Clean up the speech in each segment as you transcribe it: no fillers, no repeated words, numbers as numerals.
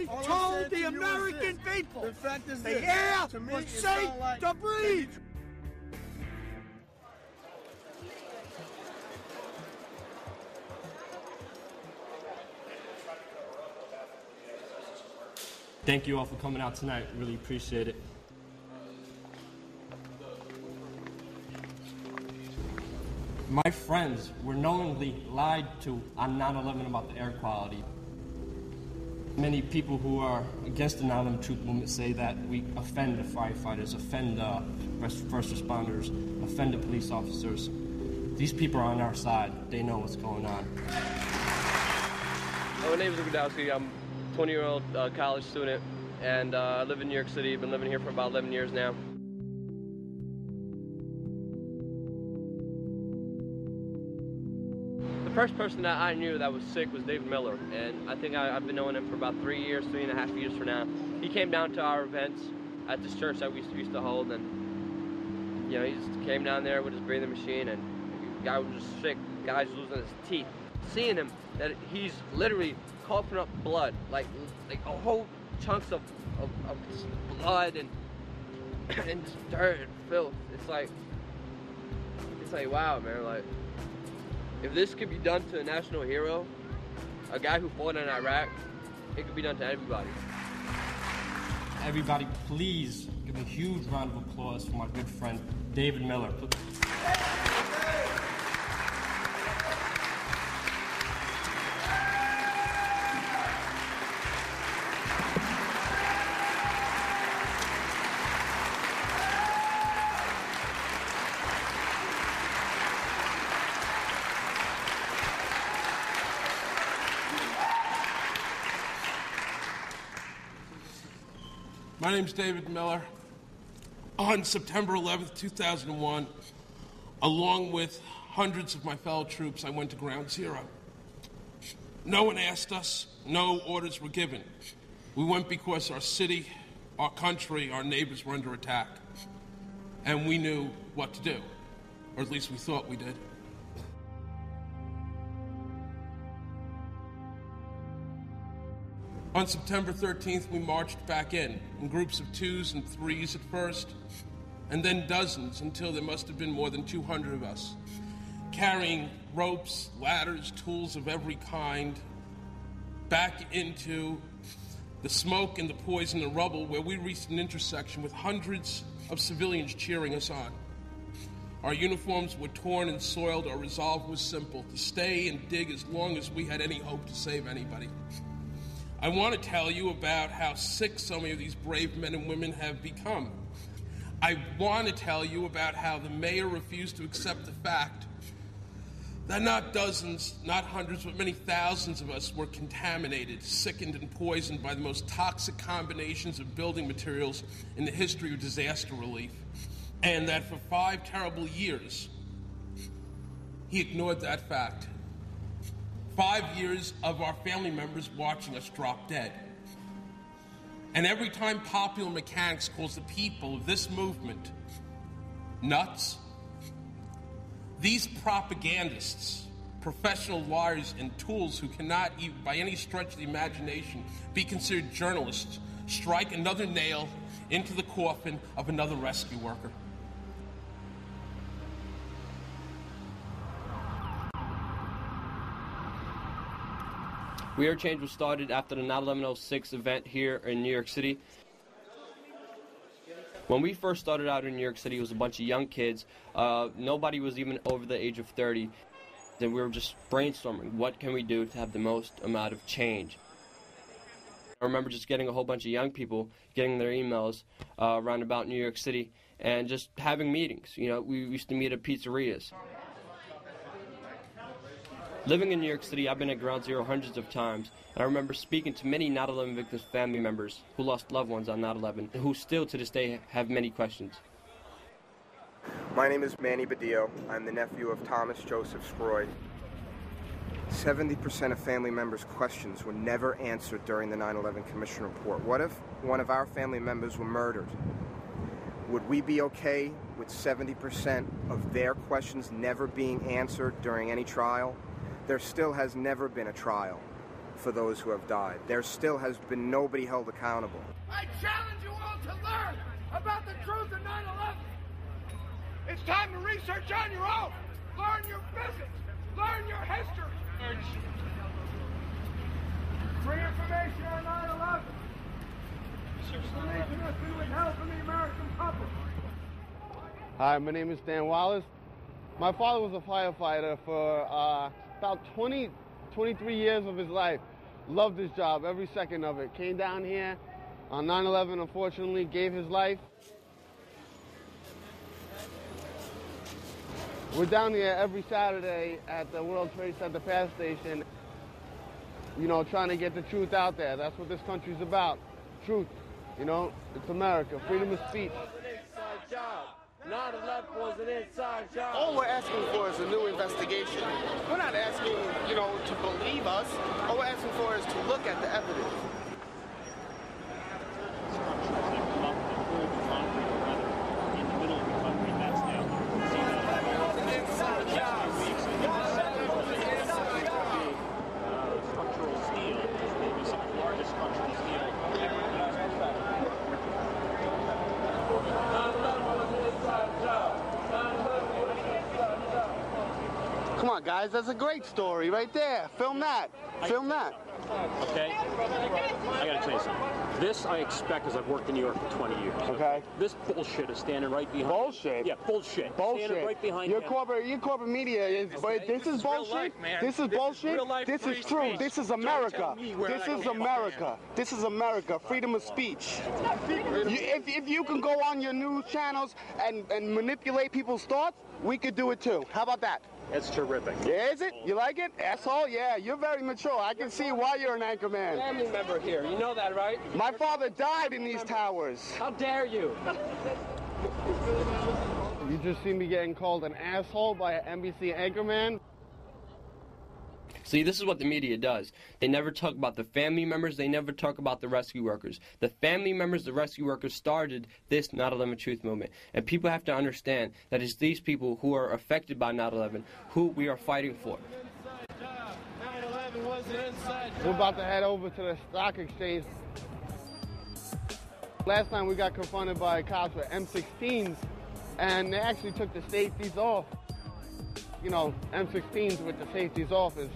told the American people the air was safe to breathe. Thank you all for coming out tonight. Really appreciate it. My friends were knowingly lied to on 9/11 about the air quality. Many people who are against the 9/11 truth movement say that we offend the firefighters, offend the first responders, offend the police officers. These people are on our side. They know what's going on. My name is Rockefeller. I'm a 20-year-old college student, and I live in New York City. I've been living here for about 11 years now. The first person that I knew that was sick was David Miller, and I think I've been knowing him for about 3.5 years for now. He came down to our events at this church that we used to hold, and you know, he just came down there with his breathing machine, and the guy was just sick. The guy was losing his teeth. Seeing him, that he's literally coughing up blood, like a whole chunks of blood and dirt and filth. It's like wow, man. Like, if this could be done to a national hero, a guy who fought in Iraq, it could be done to everybody. Everybody, please give a huge round of applause for my good friend, David Miller. My name's David Miller. On September 11th, 2001, along with hundreds of my fellow troops, I went to Ground Zero. No one asked us, no orders were given. We went because our city, our country, our neighbors were under attack. And we knew what to do, or at least we thought we did. On September 13th, we marched back in groups of 2s and 3s at first, and then dozens until there must have been more than 200 of us, carrying ropes, ladders, tools of every kind, back into the smoke and the poison and rubble, where we reached an intersection with hundreds of civilians cheering us on. Our uniforms were torn and soiled. Our resolve was simple: to stay and dig as long as we had any hope to save anybody. I want to tell you about how sick so many of these brave men and women have become. I want to tell you about how the mayor refused to accept the fact that not dozens, not hundreds, but many thousands of us were contaminated, sickened, and poisoned by the most toxic combinations of building materials in the history of disaster relief. And that for 5 terrible years, he ignored that fact. 5 years of our family members watching us drop dead. And every time popular mechanics calls the people of this movement nuts, these propagandists, professional liars and tools who cannot, by any stretch of the imagination, be considered journalists, strike another nail into the coffin of another rescue worker. We Are Change was started after the 9/11/06 event here in New York City. When we first started out in New York City, it was a bunch of young kids. Nobody was even over the age of 30. Then we were just brainstorming, what can we do to have the most amount of change? I remember just getting a whole bunch of young people, getting their emails around about New York City, and just having meetings. You know, we used to meet at pizzerias. Living in New York City, I've been at Ground Zero hundreds of times, and I remember speaking to many 9/11 victims' family members who lost loved ones on 9/11, and who still to this day have many questions. My name is Manny Badillo. I'm the nephew of Thomas Joseph Scroy. 70% of family members' questions were never answered during the 9/11 Commission report. What if one of our family members were murdered? Would we be okay with 70% of their questions never being answered during any trial? There still has never been a trial for those who have died. There still has been nobody held accountable. I challenge you all to learn about the truth of 9/11. It's time to research on your own. Learn your physics. Learn your history. Free information on 9/11. Information must be withheld from the American public. Hi, my name is Dan Wallace. My father was a firefighter for about 23 years of his life. Loved his job, every second of it. Came down here on 9/11, unfortunately, gave his life. We're down here every Saturday at the World Trade Center Pass Station, you know, trying to get the truth out there. That's what this country's about. Truth. You know, it's America. Freedom of speech. 9/11 was an inside job. All we're asking for is a new investigation. We're not asking, you know, to believe us. All we're asking for is to look at the evidence. Come on, guys, that's a great story right there. Film that. Film that. Okay? I gotta tell you something. This I expect because I've worked in New York for 20 years. Okay. This bullshit is standing right behind. Bullshit? Yeah, bullshit. Bullshit. Standing right behind your him. corporate media is, but this is bullshit. Life, man. This is bullshit. This is true. Speech. This is America. This is America. This is America. Freedom of speech. If you can go on your news channels and manipulate people's thoughts, we could do it too. How about that? That's terrific. Yeah, is it? You like it? Asshole? Yeah, you're very mature. I can see why you're an anchor man. Family member here. You know that, right? My father died in these towers. How dare you? You just see me getting called an asshole by an NBC anchorman. See, this is what the media does. They never talk about the family members. They never talk about the rescue workers. The family members, the rescue workers started this 9/11 truth movement. And people have to understand that it's these people who are affected by 9/11 who we are fighting for. 9/11 was an inside job. We're about to head over to the stock exchange. Last time we got confronted by cops with M16s, and they actually took the safeties off. You know, M16s with the safeties off is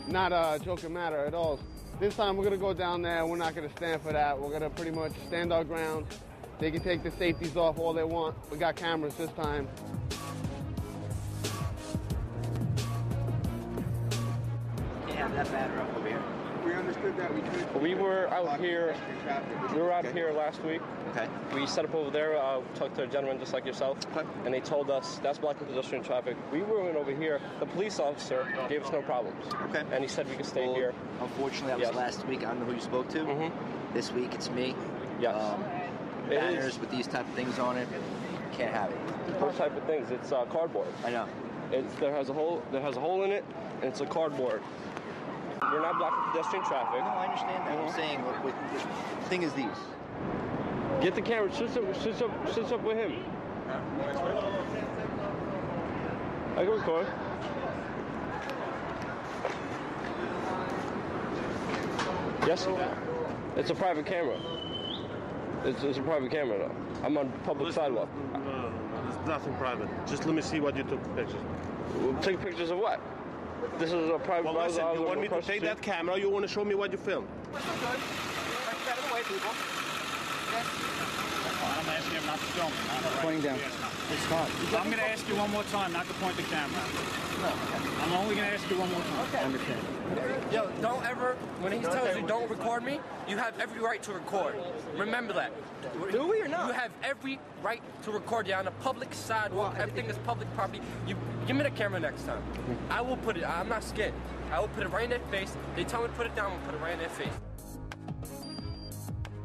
not a joking matter at all. This time we're going to go down there. We're not going to stand for that. We're going to pretty much stand our ground. They can take the safeties off all they want. We got cameras this time. Can't have that batter up over here. We understood that we could. We were out here last week. Okay. We set up over there, talked to a gentleman just like yourself, and they told us that's blocking pedestrian traffic. We went over here. The police officer gave us no problems. Okay. And he said we could stay here. Unfortunately, that was last week. I don't know who you spoke to. Mm-hmm. This week, it's me. Yes. Banners with these type of things on it. Can't have it. What type of things? It's cardboard. I know. There has a hole in it, and it's a cardboard. We're not blocking pedestrian traffic. No, I understand that. I'm saying, the thing is these. Get the camera. Sit up with him. I can record. Yes? It's a private camera. It's a private camera, though. I'm on public sidewalk. There's nothing private. Just let me see what you took pictures. Take pictures of what? This is a private. Well, listen, you want me to take that camera, or you want to show me what you filmed? That's good. Get out of the way, people. I'm asking him not to film me. Pointing down. It's fine. I'm going to ask you one more time not to point the camera. No, okay. I'm only going to ask you one more time. Okay. I understand. Yo, don't ever, when he tells you don't record me, you have every right to record. Remember that. Do we or not? You have every right to record. You're on a public sidewalk. Everything is public property. You give me the camera next time. I will put it, I'm not scared. I will put it right in their face. They tell me to put it down, I'll put it right in their face.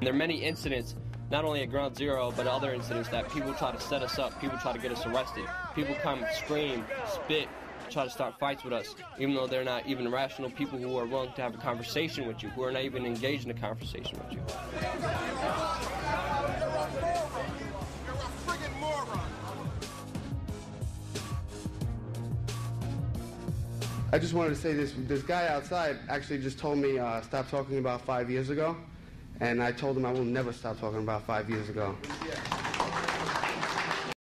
There are many incidents, not only at Ground Zero, but other incidents that people try to set us up, people try to get us arrested. People come, scream, spit, try to start fights with us, even though they're not even rational people who are willing to have a conversation with you, who are not even engaged in a conversation with you. I just wanted to say this. This guy outside actually just told me stop talking about 5 years ago, and I told him I will never stop talking about 5 years ago.